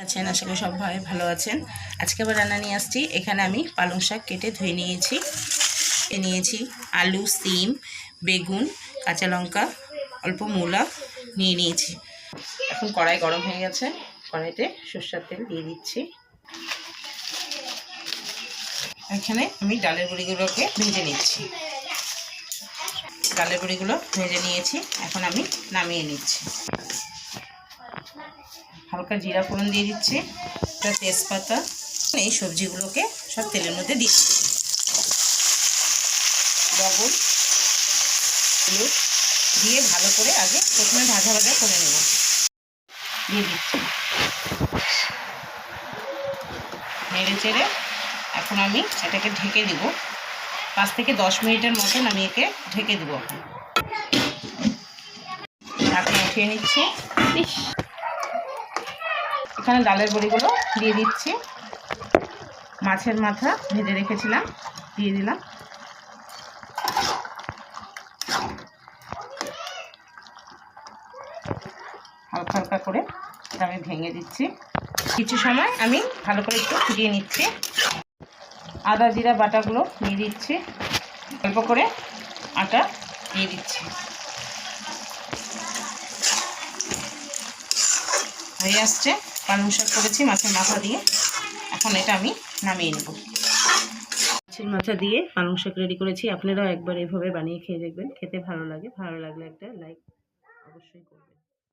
আছেন, আশা করি সবাই ভালো আছেন। আজকে আবার রান্না নিয়ে আসছি। এখানে আমি পালং শাক কেটে ধুয়ে নিয়েছি আলু, সিম, বেগুন, কাঁচা লঙ্কা, অল্প মূলা নিয়েছি। এখন কড়াই গরম হয়ে গেছে, কড়াইতে সরষের তেল দিয়ে দিচ্ছি। এখানে আমি ডালের বড়িগুলোকে ভেজে নিচ্ছি। ডালের বড়িগুলো ভেজে নিয়েছি, এখন আমি নামিয়ে নিচ্ছি। হালকা জিরা ফোড়ন দিয়ে দিচ্ছি, একটা তেজপাতা। এই সবজিগুলোকে সব তেলের মধ্যে দিচ্ছি। লবণ, হলুদ দিয়ে ভালো করে আগে প্রথমে ভাজা ভাজা করে নেব। দিয়ে দিচ্ছি, নেড়ে চেড়ে এখন আমি এটাকে ঢেকে দিব। 5 থেকে 10 মিনিটের মতন আমি একে ঢেকে দেবো। ঢাকনা উঠিয়ে নিচ্ছি। এখানে ডালের বড়িগুলো দিয়ে দিচ্ছি। মাছের মাথা ভেজে রেখেছিলাম, দিয়ে দিলাম। হালকা হালকা করে আমি ভেঙে দিচ্ছি। কিছু সময় আমি ভালো করে একটু ফুটিয়ে নিচ্ছি। আদা জিরা বাটাগুলো দিয়ে দিচ্ছি, অল্প করে আটা দিয়ে দিচ্ছি। হয়ে আসছে, পালং শাক করেছি মাছের মাথা দিয়ে। এখন এটা আমি নামিয়ে নেব। মাছের মাথা দিয়ে পালং শাক রেডি করেছি। আপনারাও একবার এভাবে বানিয়ে খেয়ে দেখবেন, খেতে ভালো লাগে। ভালো লাগলে একটা লাইক অবশ্যই করবেন।